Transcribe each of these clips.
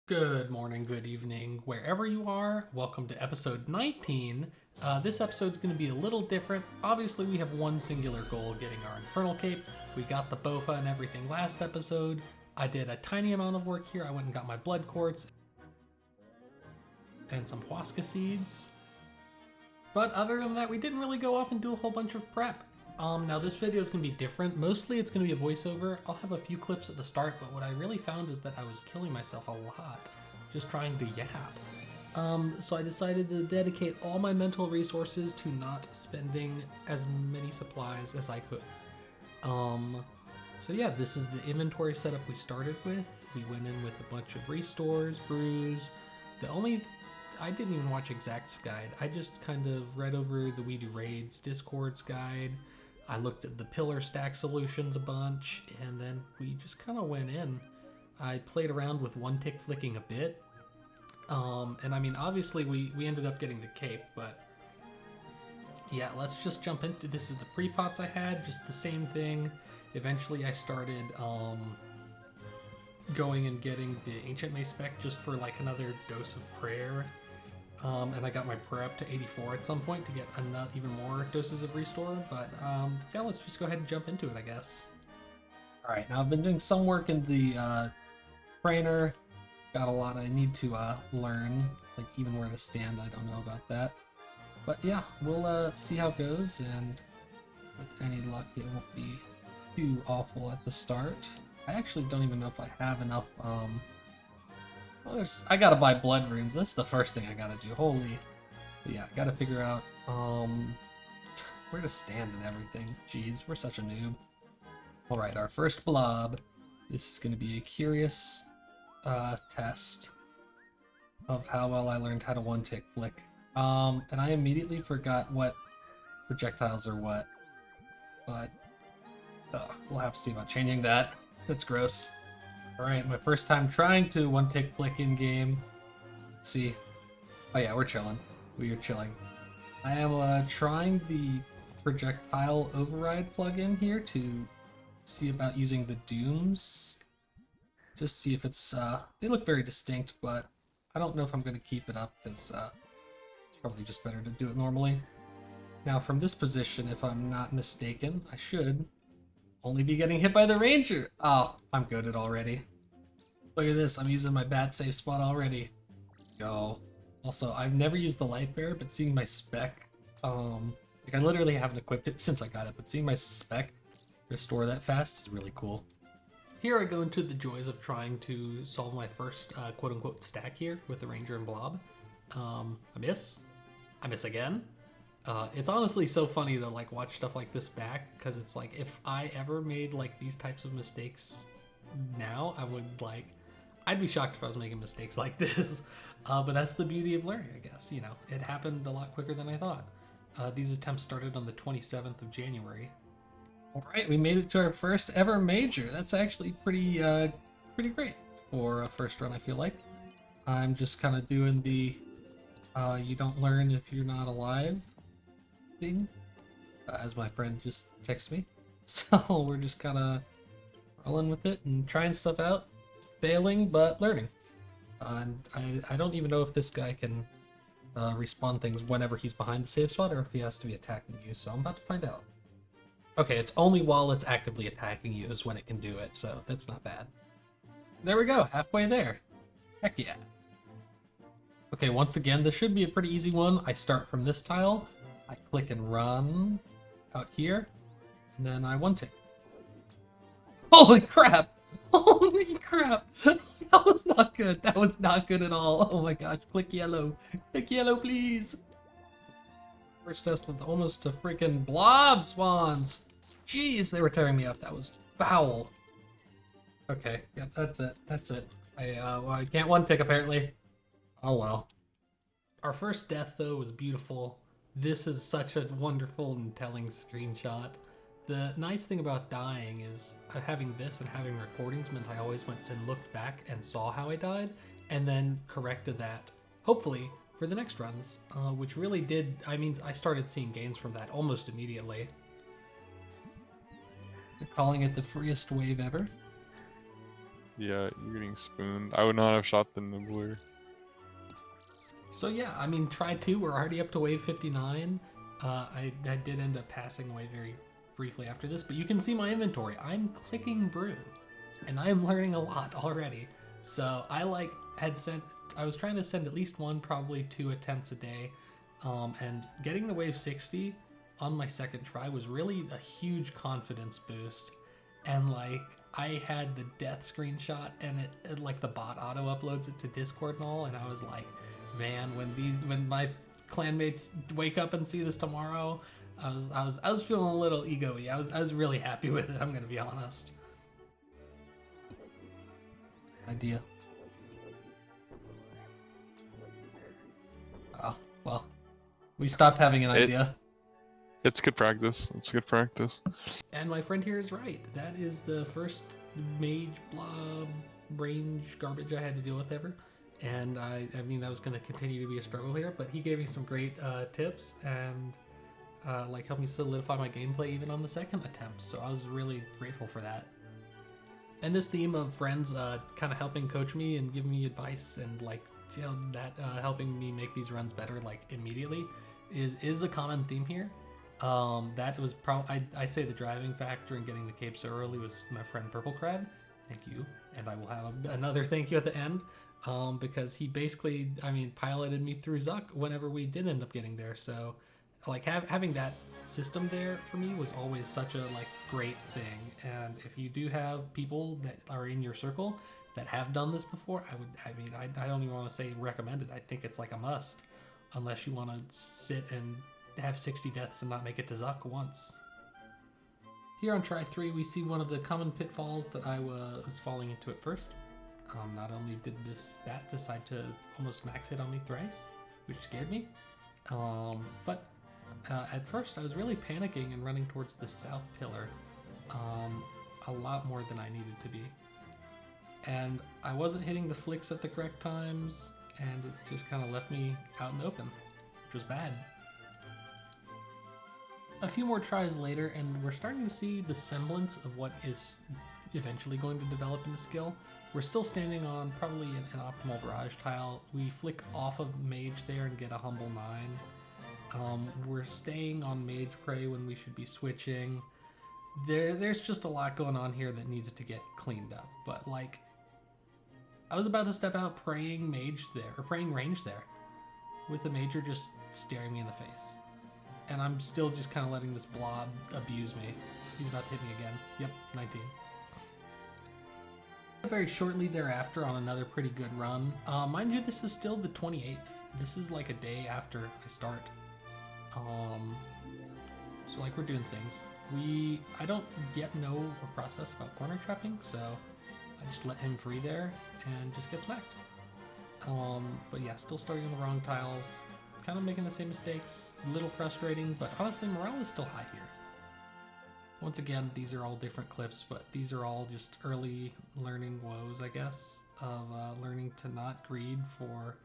Good morning, good evening, wherever you are. Welcome to episode 19. This episode's going to be a little different. Obviously, we have one singular goal, getting our Infernal cape. We got the Bofa and everything last episode. I did a tiny amount of work here. I went and got my blood quartz and some huasca seeds. But other than that, we didn't really go off and do a whole bunch of prep. Now this video is going to be different. Mostly it's going to be a voiceover. I'll have a few clips at the start, but what I really found is that I was killing myself a lot just trying to yap. So I decided to dedicate all my mental resources to not spending as many supplies as I could. So yeah, this is the inventory setup we started with. We went in with a bunch of restores, brews. I didn't even watch Exact's guide. I just kind of read over the We Do Raids Discord's guide. I looked at the pillar stack solutions a bunch, and then we just kind of went in. I played around with one tick flicking a bit. And I mean, obviously we ended up getting the cape, but yeah, let's just jump into, this is the pre-pots I had, just the same thing. Eventually I started going and getting the Ancient Mace spec just for like another dose of prayer. And I got my prayer up to 84 at some point to get even more doses of restore, but yeah, let's just go ahead and jump into it, I guess. Alright, now I've been doing some work in the trainer. Got a lot I need to learn, like even where to stand. I don't know about that. But yeah, we'll see how it goes, and with any luck it won't be too awful at the start. I actually don't even know if I have enough I gotta buy blood runes. That's the first thing I gotta do. Holy. But yeah, I gotta figure out where to stand and everything. Jeez, we're such a noob. Alright, our first blob. This is gonna be a curious test of how well I learned how to one-tick flick. And I immediately forgot what projectiles are what. But we'll have to see about changing that. That's gross. Alright, my first time trying to one-tick flick in game. Let's see. Oh yeah, we're chilling. We are chilling. I am trying the projectile override plugin here to see about using the dooms. Just see if it's, they look very distinct, but I don't know if I'm going to keep it up, because it's probably just better to do it normally. Now from this position, if I'm not mistaken, I should only be getting hit by the ranger. Oh, I'm good at already. Look at this, I'm using my bat safe spot already. Let's go. Also, I've never used the light bearer, but seeing my spec, like I literally haven't equipped it since I got it, but seeing my spec restore that fast is really cool. Here I go into the joys of trying to solve my first quote-unquote stack here with the ranger and blob. I miss again. It's honestly so funny to like watch stuff like this back, because it's like if I ever made like these types of mistakes now, I'd be shocked if I was making mistakes like this. But that's the beauty of learning, I guess. You know, it happened a lot quicker than I thought. These attempts started on the 27th of January. All right, we made it to our first ever major. That's actually pretty great for a first run, I feel like. I'm just kind of doing the you don't learn if you're not alive thing, as my friend just texted me. So we're just kind of rolling with it and trying stuff out, failing but learning. And I don't even know if this guy can respawn things whenever he's behind the safe spot, or if he has to be attacking you, so I'm about to find out. Okay, it's only while it's actively attacking you is when it can do it, so that's not bad. There we go, halfway there. Heck yeah. Okay, once again, this should be a pretty easy one. I start from this tile, I click and run out here, and then I one-tick. Holy crap! Holy crap! That was not good. That was not good at all. Oh my gosh, click yellow. Click yellow, please. First test with almost a freaking blob spawns. Jeez, they were tearing me up. That was foul. Okay, yep, that's it. That's it. Well, I can't one tick apparently. Oh well. Our first death though was beautiful. This is such a wonderful and telling screenshot. The nice thing about dying is having this and having recordings meant I always went and looked back and saw how I died, and then corrected that, hopefully, for the next runs, which really did, I mean, I started seeing gains from that almost immediately. They're calling it the freest wave ever. Yeah, you're getting spooned. I would not have shot the nibbler. So yeah, I mean, try 2, we're already up to wave 59. I did end up passing away very briefly after this, but you can see my inventory. I'm clicking brew, and I am learning a lot already. So I I was trying to send at least 1, probably 2 attempts a day, and getting to wave 60 on my second try was really a huge confidence boost. And like, I had the death screenshot, and it like the bot auto uploads it to Discord and all, and I was like, man, when my clanmates wake up and see this tomorrow, I was feeling a little ego-y. I was really happy with it, I'm gonna be honest. Idea. Oh, well. We stopped having an idea. It's good practice. It's good practice. And my friend here is right. That is the first mage blob range garbage I had to deal with ever. And I mean, that was going to continue to be a struggle here, but he gave me some great tips and like helped me solidify my gameplay even on the second attempt. So I was really grateful for that. And this theme of friends kind of helping coach me and give me advice and like, you know, that helping me make these runs better like immediately is a common theme here. That was probably, I say the driving factor in getting the cape so early was my friend Purple Crab. Thank you. And I will have another thank you at the end, because he basically, I mean, piloted me through Zuck whenever we did end up getting there. So like having that system there for me was always such a like great thing. And if you do have people that are in your circle that have done this before, I don't even want to say recommend it. I think it's like a must, unless you want to sit and have 60 deaths and not make it to Zuck once. Here on try 3, we see one of the common pitfalls that I was falling into at first. Not only did this bat decide to almost max hit on me thrice, which scared me, but at first I was really panicking and running towards the south pillar a lot more than I needed to be. And I wasn't hitting the flicks at the correct times, and it just kind of left me out in the open, which was bad. A few more tries later, and we're starting to see the semblance of what is eventually going to develop into skill. We're still standing on probably an optimal barrage tile. We flick off of mage there and get a humble 9. We're staying on mage prey when we should be switching. There's just a lot going on here that needs to get cleaned up. But like, I was about to step out praying mage there, or praying range there, with the major just staring me in the face. And I'm still just kind of letting this blob abuse me. He's about to hit me again. Yep, 19. Very shortly thereafter on another pretty good run. Mind you, this is still the 28th. This is like a day after I start. So like we're doing things. I don't yet know a process about corner trapping, so I just let him free there and just get smacked. But yeah, still starting on the wrong tiles. Kind of making the same mistakes, a little frustrating, but honestly morale is still high here. Once again, these are all different clips, but these are all just early learning woes, I guess, of learning to not greed for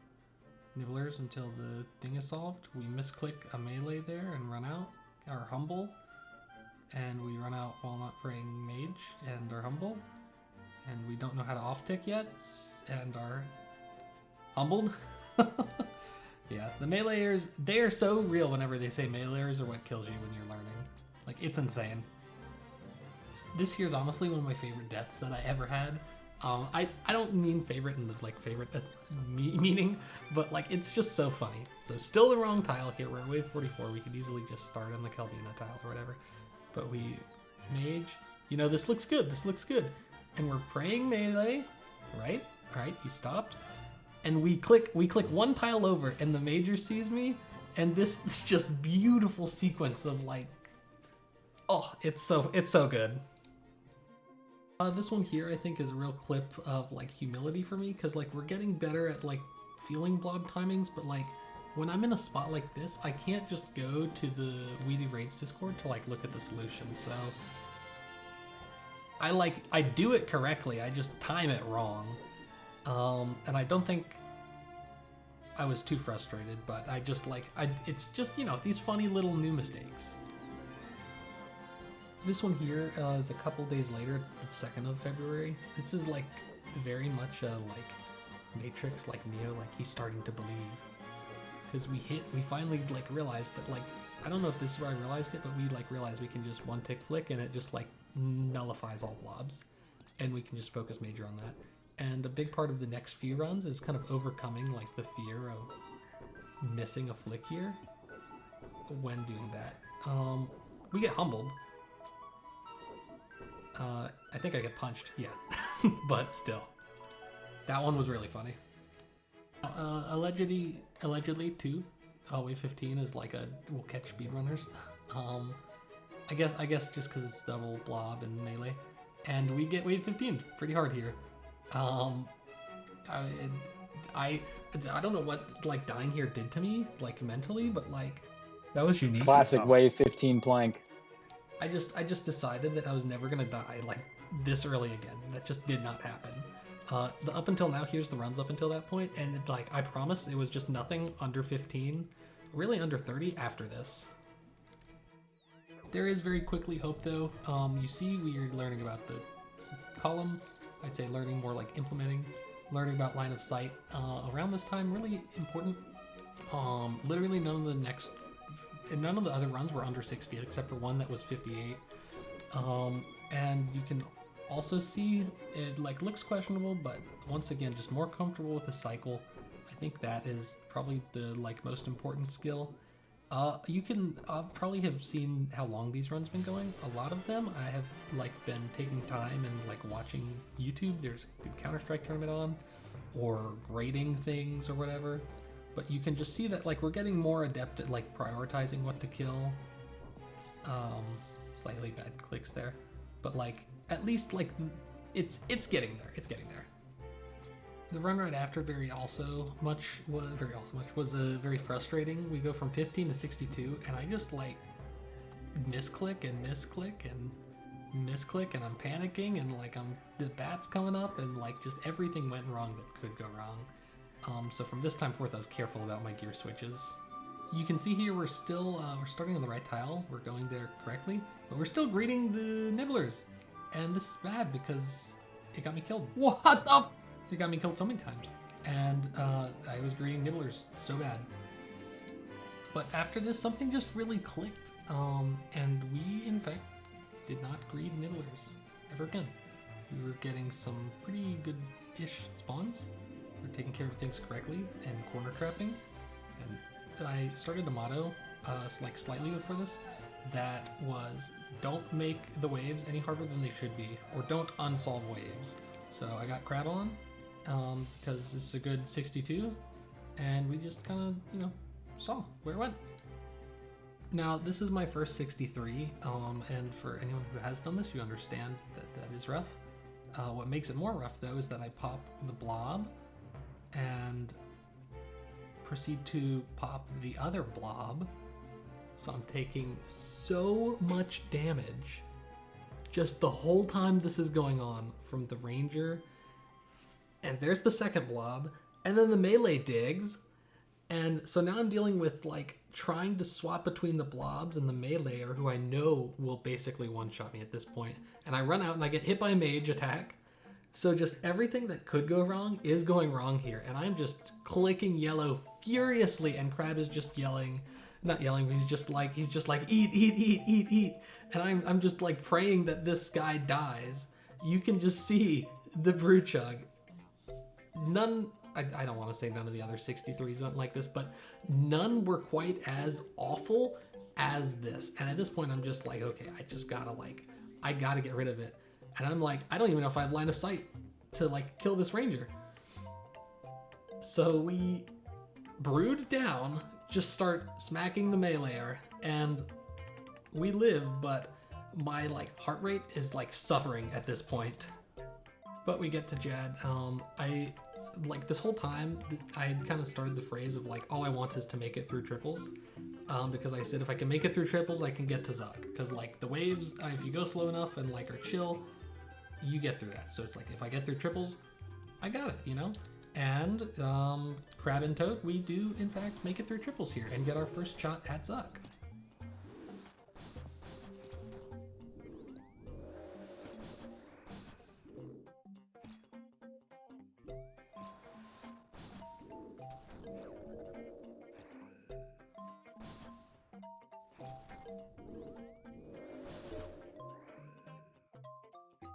nibblers until the thing is solved. We misclick a melee there and run out, our humble, and we run out while not praying mage and are humble, and we don't know how to off tick yet and are humbled. Yeah, the meleeers, they are so real whenever they say meleeers are what kills you when you're learning. Like, it's insane. This here's honestly one of my favorite deaths that I ever had. I don't mean favorite in the like favorite meaning, but like it's just so funny. So still the wrong tile here. We're at wave 44. We could easily just start on the Kelvina tile or whatever. But we mage. You know, this looks good. This looks good. And we're praying melee, right? All right, he stopped. And we click one tile over, and the major sees me, and this just beautiful sequence of like, oh, it's so good. This one here I think is a real clip of like humility for me, because like we're getting better at like feeling blob timings, but like when I'm in a spot like this, I can't just go to the Weedy Raids Discord to like look at the solution. So I do it correctly, I just time it wrong. And I don't think I was too frustrated, but I just like, it's just, you know, these funny little new mistakes. This one here is a couple days later, it's the 2nd of February. This is like very much a like Matrix, like Neo, like he's starting to believe. Because we finally like realized that like, I don't know if this is where I realized it, but we like realized we can just one tick flick and it just like nullifies all blobs. And we can just focus major on that. And a big part of the next few runs is kind of overcoming like the fear of missing a flick here when doing that. We get humbled. I think I get punched, yeah, but still. That one was really funny. Allegedly too, wave 15 is like we'll catch speedrunners. I guess just because it's double blob and melee. And we get wave 15 pretty hard here. I don't know what like dying here did to me, like mentally, but like that was unique. Classic wave 15 plank. I just decided that I was never gonna die like this early again. That just did not happen. The up until now, here's the runs up until that point, and like I promise it was just nothing under 15, really under 30 after this. There is very quickly hope though. You see we're learning about the column. I'd say learning more like implementing, learning about line of sight. Around this time, really important. Literally none of the other runs were under 60 except for one that was 58. And you can also see it like looks questionable, but once again, just more comfortable with the cycle. I think that is probably the like most important skill. You can probably have seen how long these runs been going. A lot of them I have like been taking time and like watching YouTube. There's a good Counter-Strike tournament on, or grading things or whatever. But you can just see that like we're getting more adept at like prioritizing what to kill. Slightly bad clicks there, but like at least like it's getting there. It's getting there. The run right after very much was very frustrating. We go from 15 to 62, and I just like misclick and I'm panicking, and like the bat's coming up, and like just everything went wrong that could go wrong. So from this time forth, I was careful about my gear switches. You can see here we're still we're starting on the right tile. We're going there correctly, but we're still greeting the nibblers, and this is bad because it got me killed. What the? It got me killed so many times, and I was greeting nibblers so bad. But after this, something just really clicked, and we in fact did not greet nibblers ever again. We were getting some pretty good-ish spawns. We were taking care of things correctly and corner trapping. And I started a motto, like slightly before this, that was don't make the waves any harder than they should be, or don't unsolve waves. So I got crab on, because it's a good 62, and we just kind of, you know, saw where it went. Now, this is my first 63, and for anyone who has done this, you understand that that is rough. What makes it more rough, though, is that I pop the blob and proceed to pop the other blob, so I'm taking so much damage just the whole time this is going on from the ranger. And there's the second blob, and then the melee digs. And so now I'm dealing with like trying to swap between the blobs and the meleeer, who I know will basically one-shot me at this point. And I run out and I get hit by a mage attack. So just everything that could go wrong is going wrong here. And I'm just clicking yellow furiously, and Crab is just yelling, not yelling, but he's just like eat. And I'm just like praying that this guy dies. You can just see the brew chug. I don't want to say none of the other 63s went like this, but none were quite as awful as this. And at this point, I'm just like, okay, I gotta get rid of it. And I'm like, I don't even know if I have line of sight to like kill this ranger. So we brewed down, just start smacking the meleeer, and we live, but my like heart rate is like suffering at this point. But we get to Jad. I like this whole time I had kind of started the phrase of like all I want is to make it through triples. Because I said if I can make it through triples, I can get to Zuck. Because like the waves, if you go slow enough and like are chill, you get through that. So it's like if I get through triples, I got it, you know? And Crab and Toad, we do in fact make it through triples here and get our first shot at Zuck.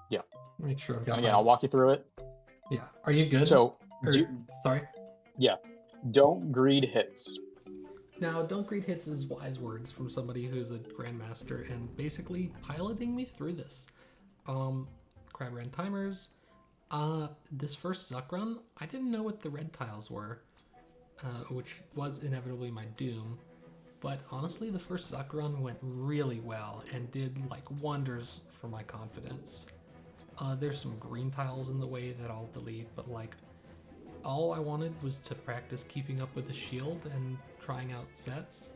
Yeah. Make sure I've got And again, my... I'll walk you through it. Yeah. Are you good? So, Or- Sorry. don't greed hits. Now, don't greet hits is wise words from somebody who's a grandmaster and basically piloting me through this. Crab ran timers. This first Zuck run, I didn't know what the red tiles were, which was inevitably my doom. But honestly, the first Zuck run went really well and did like wonders for my confidence. There's some green tiles in the way that I'll delete, but like all I wanted was to practice keeping up with the shield and trying out sets.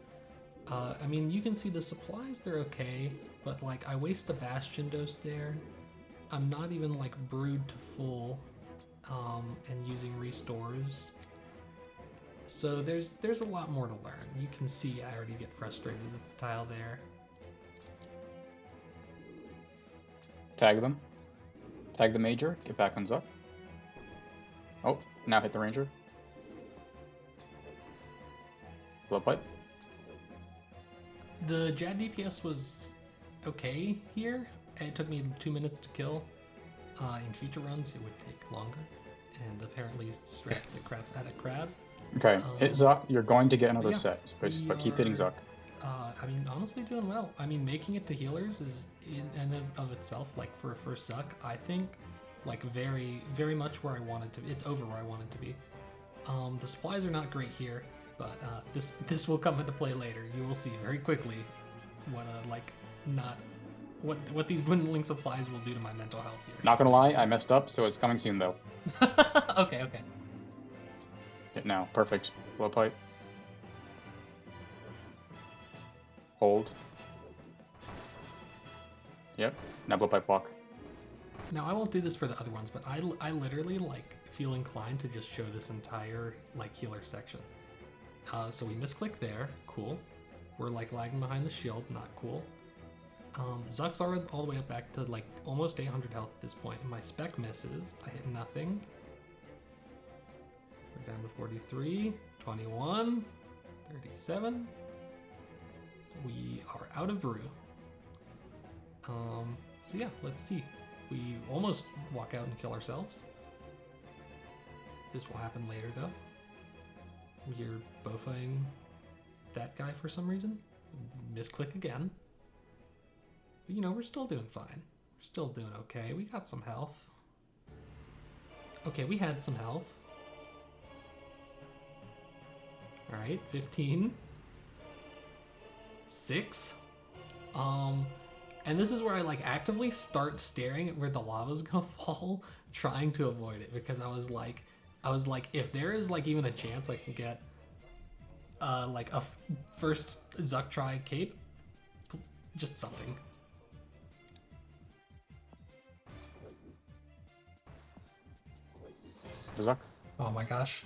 I mean, you can see the supplies, they're okay, but like I waste a Bastion dose there. I'm not even like brewed to full and using restores. So there's a lot more to learn. You can see I already get frustrated with the tile there. Tag them. Tag the major. Get back on Zuck. Oh, now hit the ranger. Blow pipe. The Jad DPS was okay here. It took me 2 minutes to kill. In future runs, it would take longer. And apparently stress the crap out of Crab. Okay, hit Zuck. You're going to get another yeah, set, but we keep hitting are- Zuck. I mean, honestly doing well. I mean, making it to healers is in and of itself, like for a first Zuck, I think, like very, very much where I wanted to be. It's over where I wanted to be. The supplies are not great here, but this will come into play later. You will see very quickly what these dwindling supplies will do to my mental health here. Not gonna lie, I messed up, so it's coming soon though. Okay. Hit now. Perfect. Blow pipe. Hold. Yep. Now blow pipe walk. Now I won't do this for the other ones, but I literally like feel inclined to just show this entire like healer section. So we misclick there, cool. We're like lagging behind the shield, not cool. Zucks are all the way up back to like almost 800 health at this point, and my spec misses. I hit nothing. We're down to 43, 21, 37. We are out of brew. So yeah, let's see. We almost walk out and kill ourselves. This will happen later though. We're bofing that guy for some reason. Misclick again. But you know, we're still doing fine. We're still doing okay. We got some health. Okay, we had some health. Alright, 15. 6. And this is where I like actively start staring at where the lava's gonna fall, trying to avoid it, because I was like, if there is like even a chance I can get like a first Zuck try cape, just something. Zuck. Oh my gosh.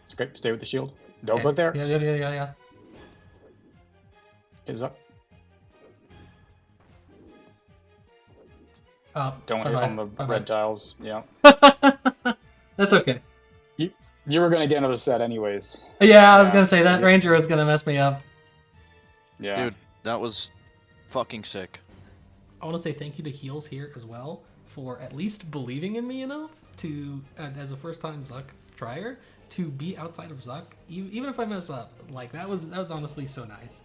Stay with the shield. Don't look there. Yeah. Hit Zuck. Don't hit bye-bye. on the Bye-bye. red tiles. Yeah. That's okay. You were gonna get another set anyways. Yeah, I was Yeah. gonna say that ranger was gonna mess me up. Yeah. Dude, that was fucking sick. I want to say thank you to Heels here as well for at least believing in me enough to, as a first-time Zuck trier, to be outside of Zuck, even if I mess up. Like that was honestly so nice.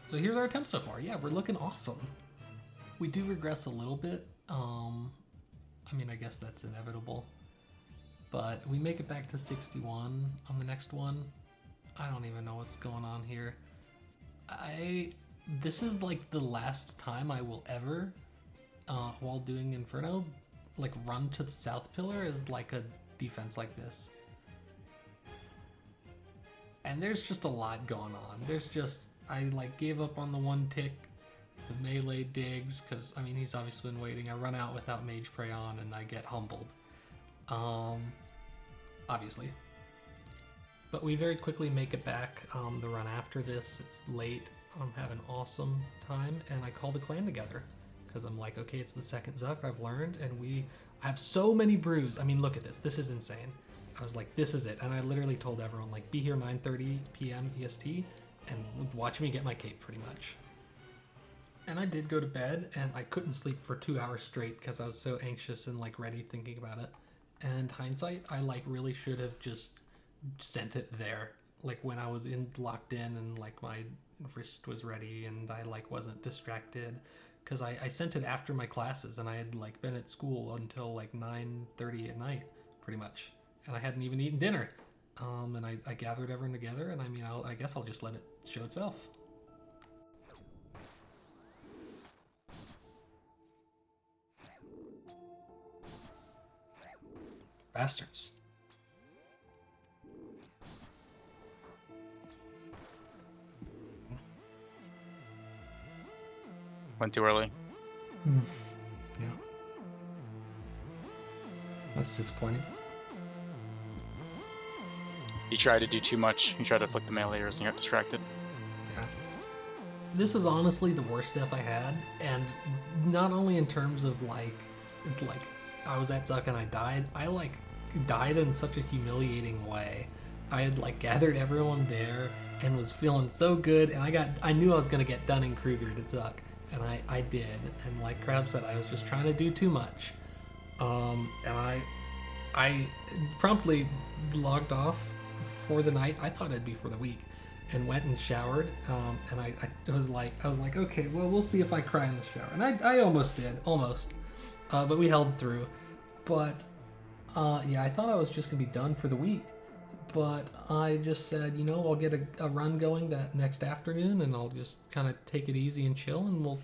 So here's our attempt so far. Yeah, we're looking awesome. We do regress a little bit. I mean, I guess that's inevitable. But we make it back to 61 on the next one. I don't even know what's going on here. This is like the last time I will ever, while doing Inferno, like run to the south pillar as like a defense like this. And there's just a lot going on. There's just, I like gave up on the one tick, the melee digs, because I mean he's obviously been waiting. I run out without Mage Prey on and I get humbled. Obviously. But we very quickly make it back. The run after this, it's late. I'm having an awesome time, and I call the clan together because I'm like, okay, it's the second Zuck I've learned, and I have so many brews. I mean, look at this. This is insane. I was like, this is it, and I literally told everyone like, be here 9:30 p.m. EST, and watch me get my cape, pretty much. And I did go to bed, and I couldn't sleep for 2 hours straight because I was so anxious and like ready thinking about it. And hindsight, I like really should have just sent it there, like when I was locked in and like my wrist was ready and I like wasn't distracted, because I sent it after my classes and I had like been at school until like 9:30 at night pretty much, and I hadn't even eaten dinner. And I gathered everyone together, and I mean I guess I'll just let it show itself. Bastards. Went too early. Yeah. That's disappointing. He tried to do too much. He tried to flick the meleeers and got distracted. Yeah. This is honestly the worst step I had, and not only in terms of like I was at Zuck and I died. I like died in such a humiliating way. I had like gathered everyone there and was feeling so good, and I knew I was gonna get Dunning-Krugered at Zuck. And I did, and like Crab said, I was just trying to do too much, and I promptly logged off for the night. I thought it'd be for the week, and went and showered, and I was like, okay, well, we'll see if I cry in the shower, and I almost did, but we held through, but yeah, I thought I was just gonna be done for the week. But I just said, you know, I'll get a run going that next afternoon, and I'll just kind of take it easy and chill, and we'll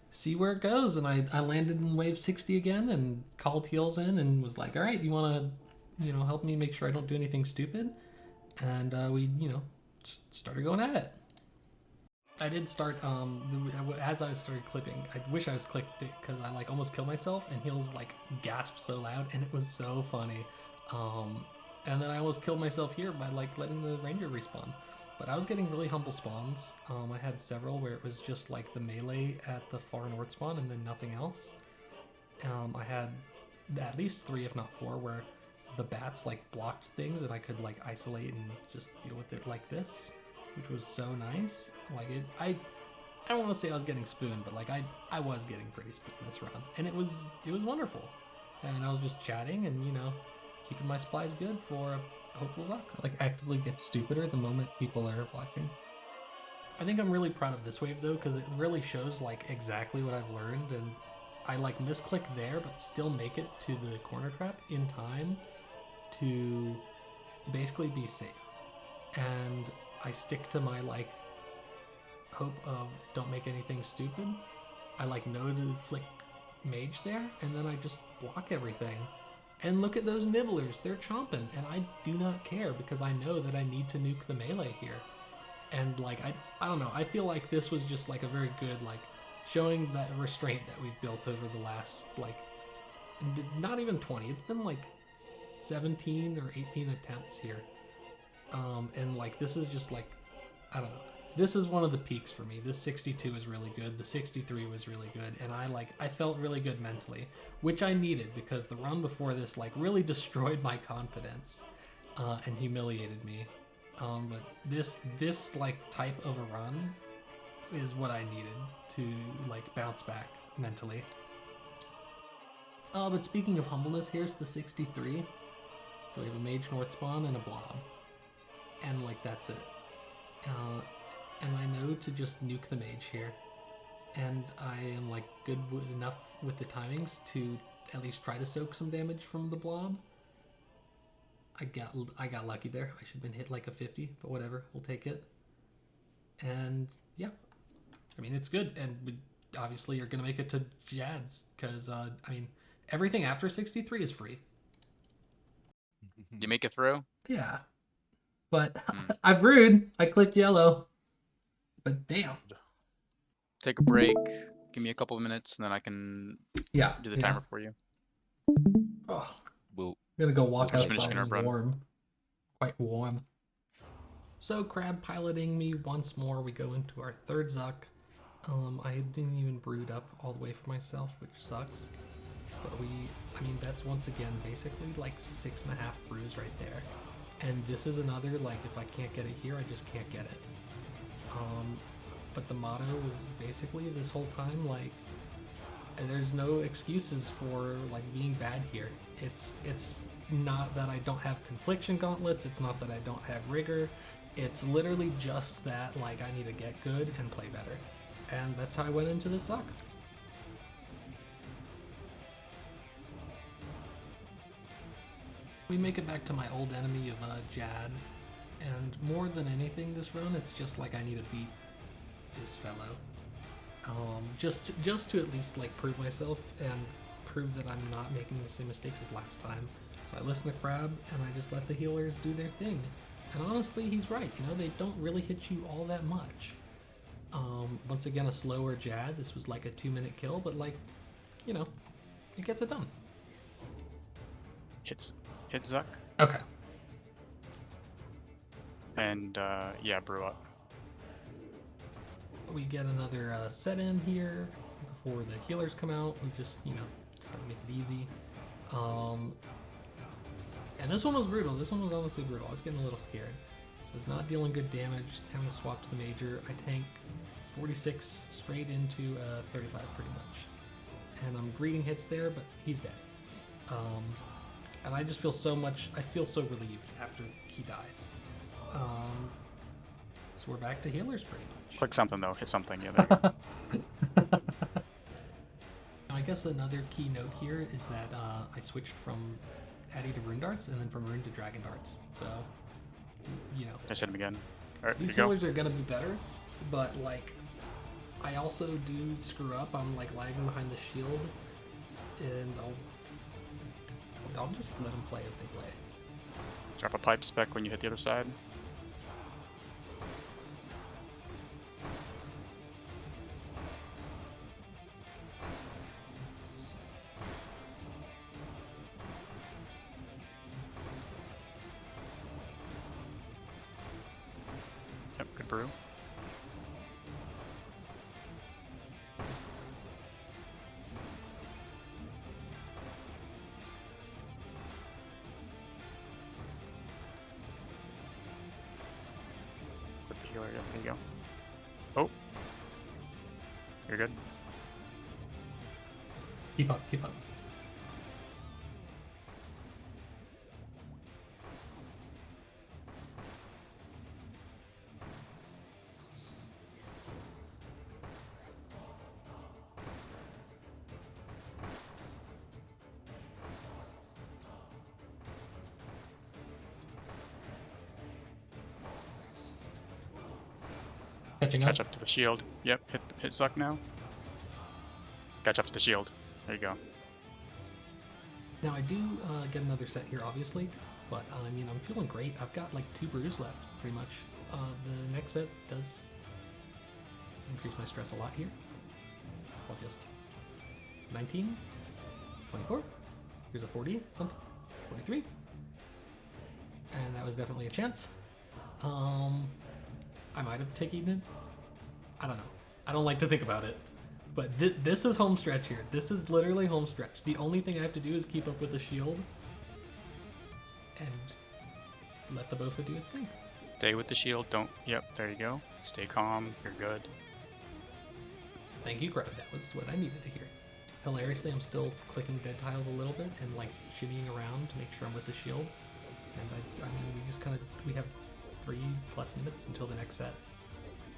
see where it goes. And I landed in wave 60 again and called heals in and was like, all right, you want to, you know, help me make sure I don't do anything stupid? And we, you know, just started going at it. I did start, as I started clipping, I wish I was clicked it because I like almost killed myself, and heals like gasped so loud, and it was so funny. And then I almost killed myself here by like letting the ranger respawn. But I was getting really humble spawns. I had several where it was just like the melee at the far north spawn and then nothing else. I had at least 3, if not 4, where the bats like blocked things and I could like isolate and just deal with it like this, which was so nice. Like I don't want to say I was getting spooned, but like I was getting pretty spooned this round, and it was wonderful. And I was just chatting and, you know, keeping my supplies good for a hopeful Zuck. Like actively gets stupider the moment people are watching. I think I'm really proud of this wave though, because it really shows like exactly what I've learned, and I like misclick there but still make it to the corner trap in time to basically be safe. And I stick to my like hope of don't make anything stupid. I like know to flick mage there, and then I just block everything. And look at those nibblers, they're chomping, and I do not care because I know that I need to nuke the melee here. And like, I don't know, I feel like this was just like a very good, like, showing that restraint that we've built over the last, like, not even 20, it's been like 17 or 18 attempts here. And like, this is just like, I don't know. This is one of the peaks for me. This 62 is really good. The 63 was really good. And I felt really good mentally, which I needed because the run before this like really destroyed my confidence and humiliated me. But this like type of a run is what I needed to like bounce back mentally. But speaking of humbleness, here's the 63. So we have a mage north spawn and a blob. And like, that's it. And I know to just nuke the mage here. And I am like good enough with the timings to at least try to soak some damage from the blob. I got lucky there. I should have been hit like a 50, but whatever, we'll take it. And yeah, I mean, it's good. And we obviously are going to make it to Jads because, I mean, everything after 63 is free. You make it through? Yeah. But I'm rude. I clicked yellow. But damn. Take a break. Give me a couple of minutes, and then I can Yeah. do the timer for you. Oh, Well, I'm going to go walk Just outside finishing our and run. warm. Quite warm. So Crab piloting me once more. We go into our third Zuck. I didn't even brood up all the way for myself, which sucks. But I mean, that's once again basically like 6.5 brews right there. And this is another, like, if I can't get it here, I just can't get it. But the motto was basically this whole time, like, there's no excuses for, like, being bad here. It's not that I don't have confliction gauntlets, it's not that I don't have rigor, it's literally just that, like, I need to get good and play better. And that's how I went into this suck. We make it back to my old enemy of Jad, and more than anything this run, it's just like I need to beat this fellow. Just to at least like prove myself and prove that I'm not making the same mistakes as last time. So I listen to Crab and I just let the healers do their thing. And honestly, he's right. You know, they don't really hit you all that much. Once again, a slower Jad. This was like a 2-minute kill, but like, you know, it gets it done. Hit Zuck. Okay. And yeah, brew up. We get another set in here before the healers come out. We just, you know, just to make it easy. And this one was brutal. This one was honestly brutal. I was getting a little scared. So it's not dealing good damage. Having to swap to the major. I tank 46 straight into 35 pretty much. And I'm greeting hits there, but he's dead. And I just feel so relieved after he dies. So we're back to healers pretty much. Click something though. Hit something. Yeah, there you go. I guess another key note here is that I switched from Addy to Rune Darts and then from Rune to Dragon Darts. So, you know, Just hit him again. All right, these here you healers are going to be better, but like, I also do screw up. I'm like lagging behind the shield, and I'll just let them play as they play. go. Drop a pipe spec when you hit the other side. Yep, good brew. Put the healer, yeah, there you go. Oh. You're good. Keep up, keep up. Catch Catching Catch up to the shield. Yep, hit Zuck now. Catch up to the shield. There you go. Now I do get another set here, obviously, but I mean, I'm feeling great. I've got like 2 brews left, pretty much. The next set does increase my stress a lot here. I'll just 19, 24. Here's a 40 something, 43, and that was definitely a chance. I might have taken it. I don't know. I don't like to think about it. But this is home stretch here. This is literally home stretch. The only thing I have to do is keep up with the shield and let the Bofa do its thing. Stay with the shield. Don't. Yep, there you go. Stay calm. You're good. Thank you, Crab. That was what I needed to hear. Hilariously, I'm still clicking dead tiles a little bit and like shimmying around to make sure I'm with the shield. And I mean, we have 3+ minutes until the next set.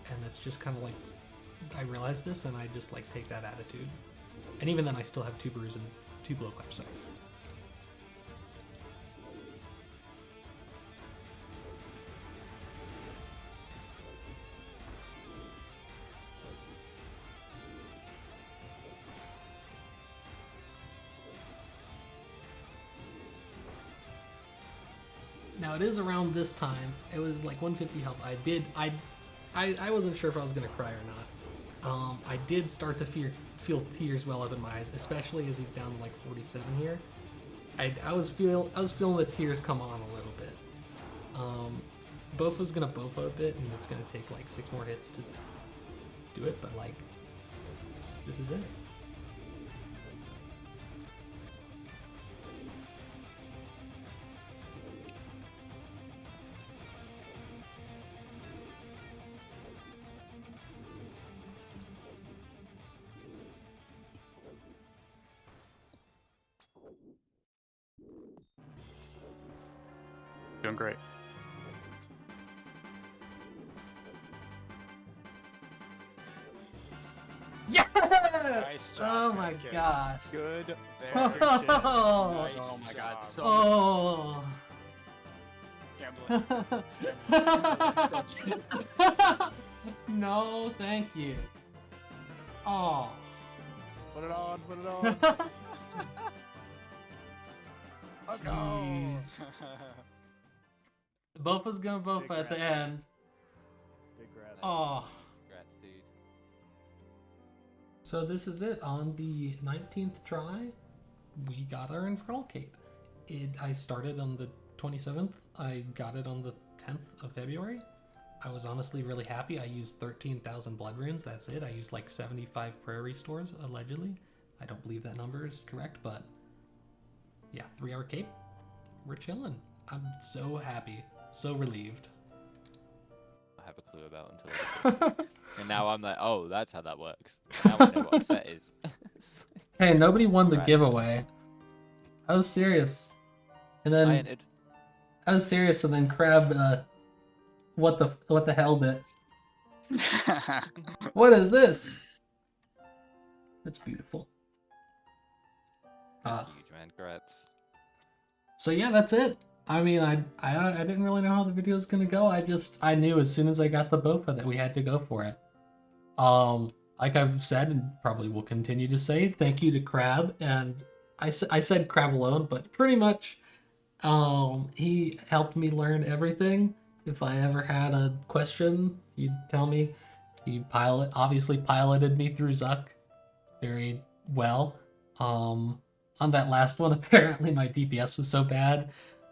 And that's just kind of like, I realize this and I just like take that attitude. And even then I still have 2 brews and 2 blowpipe strikes. Now it is around this time. It was like 150 health. I wasn't sure if I was gonna cry or not. I did start to feel tears well up in my eyes, especially as he's down to like 47 here. I was feeling the tears come on a little bit. Bofo's gonna bofo a bit, and it's gonna take like 6 more hits to do it, but like, this is it. Doing great. Yes! Nice job, Oh my Pancake. gosh. Good. Oh. Very good. Nice Oh my god, job. so Oh. Gambling. No, thank you. Oh. Put it on. Put it on. Let's go. Jeez. Bofo's gonna bofo Big at the rat. end. Big rat. Oh. Congrats, dude. So this is it. On the 19th try, we got our Infernal Cape. I started on the 27th. I got it on the 10th of February. I was honestly really happy. I used 13,000 blood runes. That's it. I used like 75 prayer restores, allegedly. I don't believe that number is correct, but yeah, 3-hour cape. We're chilling. I'm so happy. So relieved. I have a clue about until and now I'm like, oh, that's how that works. Now I know what a set is. Hey, nobody won the Right. giveaway. I was serious. And I then entered. I was serious, and then Crab, what the hell did? What is this? That's beautiful. That's huge, man. Congrats. So yeah, that's it. I mean, I didn't really know how the video was gonna go. I knew as soon as I got the Bofa that we had to go for it. Like I've said and probably will continue to say, thank you to Crab, and I said Crab alone, but pretty much, he helped me learn everything. If I ever had a question, he'd tell me. He obviously piloted me through Zuck very well. On that last one, apparently my DPS was so bad.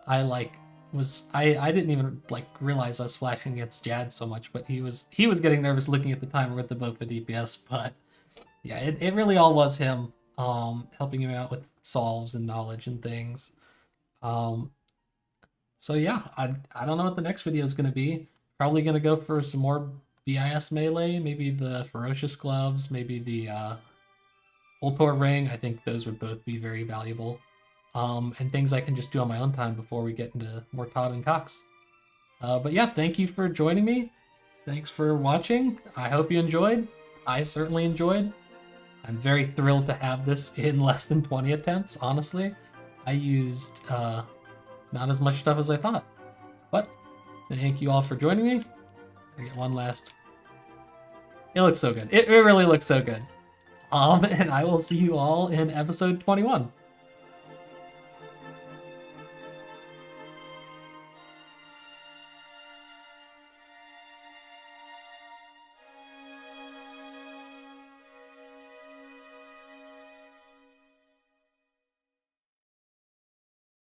I didn't even like realize I was flashing against Jad so much, but he was getting nervous looking at the timer with the Bofa DPS. But yeah, it really all was him helping him out with solves and knowledge and things. So yeah, I don't know what the next video is gonna be. Probably gonna go for some more BIS melee, maybe the ferocious gloves, maybe the Ultor ring. I think those would both be very valuable. And things I can just do on my own time before we get into more Tob and Cox. But yeah, thank you for joining me. Thanks for watching. I hope you enjoyed. I certainly enjoyed. I'm very thrilled to have this in less than 20 attempts, honestly. I used not as much stuff as I thought. But thank you all for joining me. I get one last. It looks so good. It really looks so good. And I will see you all in episode 21.